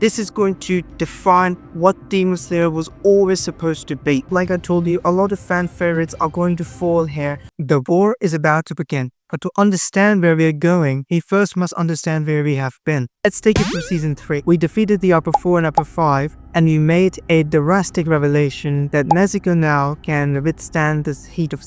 This is going to define what Demon Slayer was always supposed to be. Like I told you, a lot of fan favorites are going to fall here. The war is about to begin. But to understand where we are going, he first must understand where we have been. Let's take it for season 3. We defeated the upper 4 and upper 5, and we made a drastic revelation that Nezuko now can withstand the heat of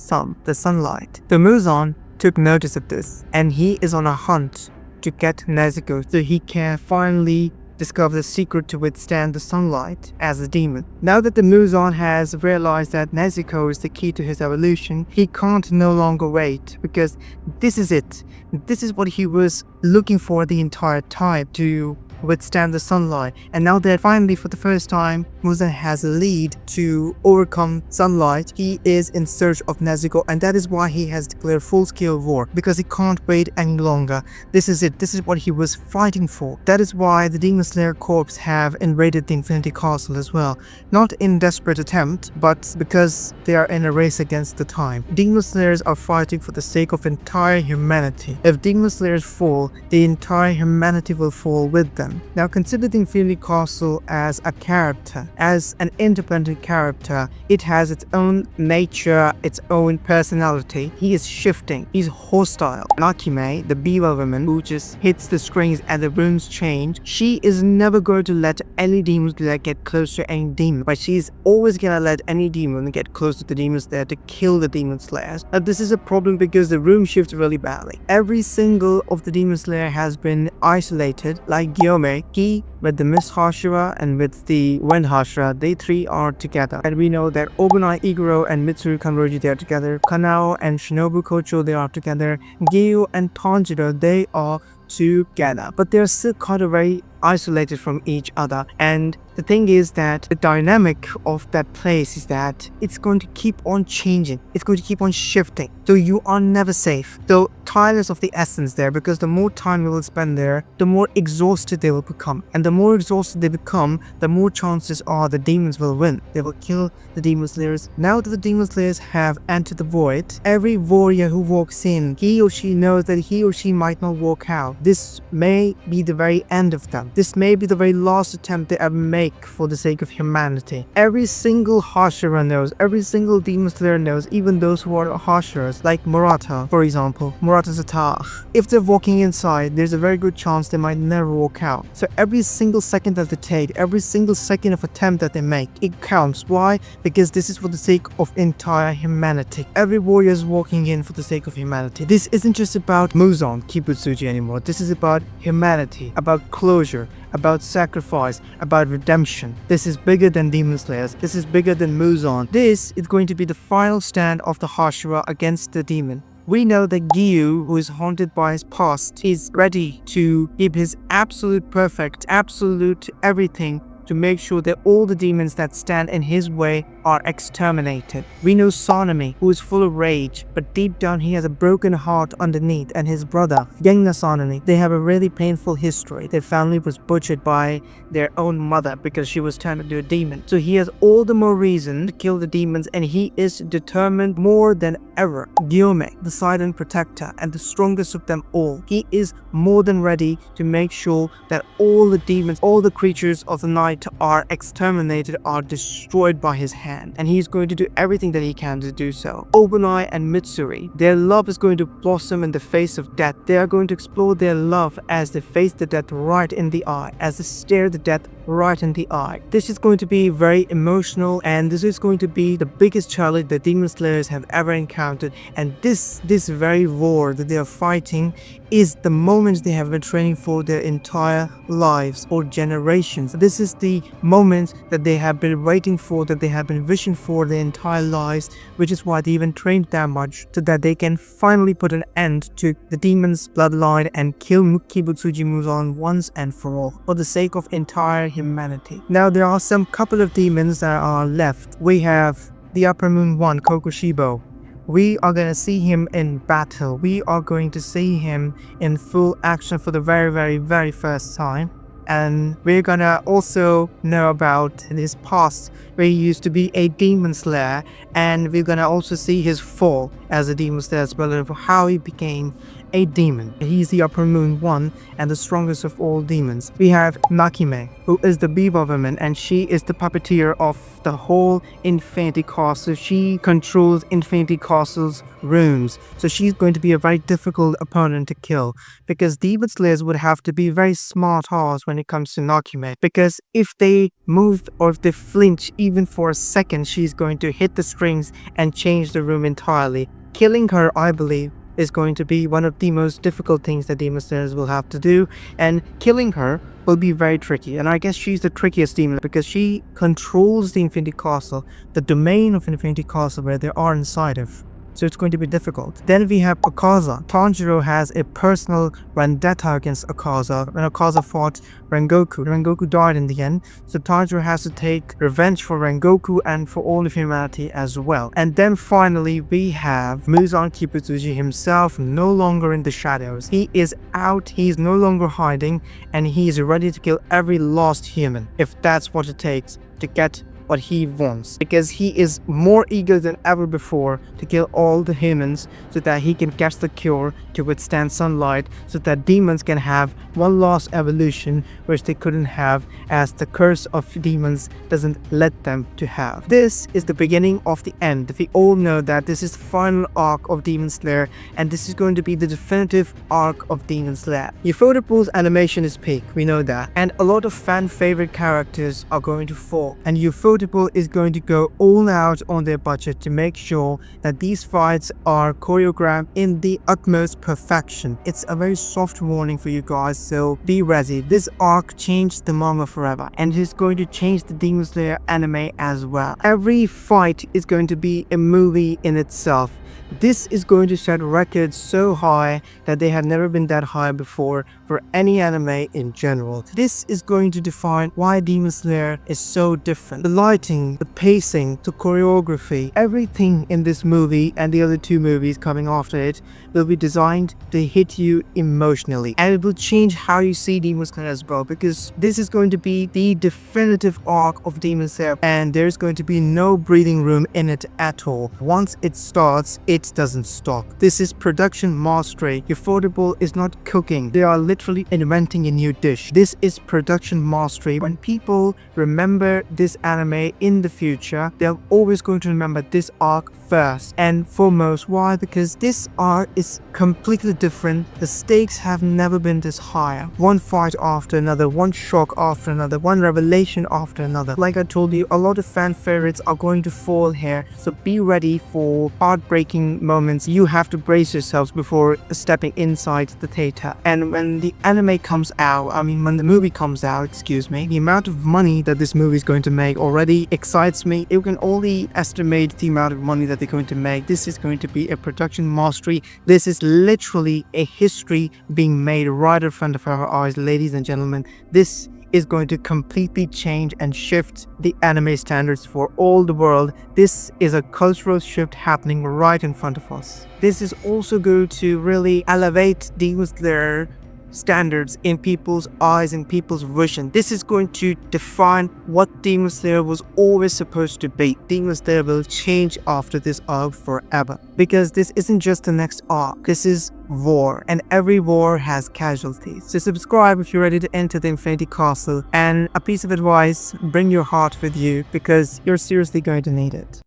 the sunlight. The Muzan took notice of this, and he is on a hunt to get Nezuko so he can finally discover the secret to withstand the sunlight as a demon. Now that the Muzan has realized that Nezuko is the key to his evolution, he can't no longer wait, because this is it. This is what he was looking for the entire time, to withstand the sunlight. And now that finally for the first time Muzan has a lead to overcome sunlight, he is in search of Nezuko, and that is why he has declared full-scale war, because he can't wait any longer. This is it. This is what he was fighting for. That is why the Demon Slayer Corps have invaded the Infinity Castle as well. Not in desperate attempt, but because they are in a race against the time. Demon Slayers are fighting for the sake of entire humanity. If Demon Slayers fall, the entire humanity will fall with them. Now consider the Infinity Castle as a character, as an independent character. It has its own nature, its own personality. He is shifting, he's hostile. Nakime, the Biwa woman who just hits the strings and the runes change, she is never going to let any demons get close to any demon, but she's always gonna let any demon get close to the demons there to kill the demon slayers. Now this is a problem because the room shifts really badly. Every single of the demon slayer has been isolated, like Gyome. Ki with the Mist Hashira and with the Wind Hashira, they three are together. And we know that Obunai, Iguro and Mitsuru Kanroji, they are together. Kanao and Shinobu Kocho, they are together. Gyu and Tanjiro, they are together. But they are still kind of very isolated from each other. And the thing is that the dynamic of that place is that it's going to keep on changing. It's going to keep on shifting. So you are never safe. So time is of the essence there, because the more time we will spend there, the more exhausted they will become. And the more exhausted they become, the more chances are the demons will win. They will kill the demon slayers. Now that the demon slayers have entered the void, every warrior who walks in, he or she knows that he or she might not walk out. This may be the very end of them. This may be the very last attempt they ever make for the sake of humanity. Every single Hashira knows, every single demon slayer knows, even those who are Hashiras, like Murata, for example, Murata Zata. If they're walking inside, there's a very good chance they might never walk out. So every single second that they take, every single second of attempt that they make, it counts. Why? Because this is for the sake of entire humanity. Every warrior is walking in for the sake of humanity. This isn't just about Muzan Kibutsuji anymore. This is about humanity, about closure, about sacrifice, about redemption. This is bigger than Demon Slayers. This is bigger than Muzan. This is going to be the final stand of the Hashira against the demon. We know that Gyu, who is haunted by his past, is ready to give his absolute perfect, absolute everything to make sure that all the demons that stand in his way are exterminated. We know Sanemi, who is full of rage, but deep down he has a broken heart underneath, and his brother, Genna Sanemi, they have a really painful history. Their family was butchered by their own mother because she was turned into a demon. So he has all the more reason to kill the demons, and he is determined more than ever. Gyome, the silent protector and the strongest of them all, he is more than ready to make sure that all the demons, all the creatures of the night are exterminated, are destroyed by his hand, and he's going to do everything that he can to do so. Obunai and Mitsuri, their love is going to blossom in the face of death. They are going to explore their love as they face the death right in the eye, as they stare the death right in the eye. This is going to be very emotional, and this is going to be the biggest challenge that Demon Slayers have ever encountered. And this very war that they are fighting is the moments they have been training for their entire lives or generations. This is the moment that they have been waiting for, that they have been wishing for their entire lives, which is why they even trained that much, so that they can finally put an end to the demon's bloodline and kill Kibutsuji Muzan once and for all, for the sake of entire humanity. Now there are some couple of demons that are left. We have the Upper Moon one, Kokushibo. We are going to see him in battle. We are going to see him in full action for the very first time. And we're gonna also know about his past, where he used to be a demon slayer, and we're gonna also see his fall. as a demon slayer as well, and how he became a demon. He's the upper moon one and the strongest of all demons. We have Nakime, who is the Beaver woman, and she is the puppeteer of the whole Infinity Castle. She controls Infinity Castle's rooms, so she's going to be a very difficult opponent to kill, because demon slayers would have to be very smart horse when it comes to Nakime, because if they move or if they flinch even for a second, she's going to hit the strings and change the room entirely. Killing her, I believe, is going to be one of the most difficult things that demon slayers will have to do, and killing her will be very tricky. And I guess she's the trickiest demon because she controls the Infinity Castle, the domain of Infinity Castle where they are inside of. So it's going to be difficult. Then we have Akaza. Tanjiro has a personal vendetta against Akaza when Akaza fought Rengoku. Rengoku died in the end, so Tanjiro has to take revenge for Rengoku and for all of humanity as well. And then finally we have Muzan Kibutsuji himself, no longer in the shadows. He is out, he's no longer hiding, and he's ready to kill every lost human if that's what it takes to get what he wants, because he is more eager than ever before to kill all the humans so that he can catch the cure to withstand sunlight, so that demons can have one last evolution which they couldn't have, as the curse of demons doesn't let them to have. This is the beginning of the end. We all know that this is the final arc of Demon Slayer, and this is going to be the definitive arc of Demon Slayer. Ufotable animation is peak, we know that, and a lot of fan favorite characters are going to fall, and Ufotable is going to go all out on their budget to make sure that these fights are choreographed in the utmost perfection. It's a very soft warning for you guys, so be ready. This arc changed the manga forever, and it is going to change the Demon Slayer anime as well. Every fight is going to be a movie in itself. This is going to set records so high that they have never been that high before for any anime in general. This is going to define why Demon Slayer is so different. The lighting, the pacing, the choreography, everything in this movie and the other two movies coming after it will be designed to hit you emotionally, and it will change how you see Demon Slayer as well, because this is going to be the definitive arc of Demon Slayer, and there's going to be no breathing room in it at all. Once it starts, it doesn't stop. This is production mastery. Ufotable is not cooking. They are literally inventing a new dish. This is production mastery. When people remember this anime in the future, they're always going to remember this arc first and foremost. Why? Because this arc is completely different. The stakes have never been this high. One fight after another, one shock after another, one revelation after another. Like I told you, a lot of fan favorites are going to fall here, so be ready for heartbreaking moments. You have to brace yourselves before stepping inside the theater. And when the anime comes out, when the movie comes out, the amount of money that this movie is going to make already excites me. You can only estimate the amount of money that they're going to make. This is going to be a production mastery. This is literally a history being made right in front of our eyes, ladies and gentlemen. This is going to completely change and shift the anime standards for all the world. This is a cultural shift happening right in front of us. This is also going to really elevate Demon Slayer standards in people's eyes and people's vision. This is going to define what Demon Slayer was always supposed to be. Demon Slayer will change after this arc forever, because this isn't just the next arc. This is war, and every war has casualties. So subscribe if you're ready to enter the Infinity Castle, and a piece of advice: bring your heart with you, because you're seriously going to need it.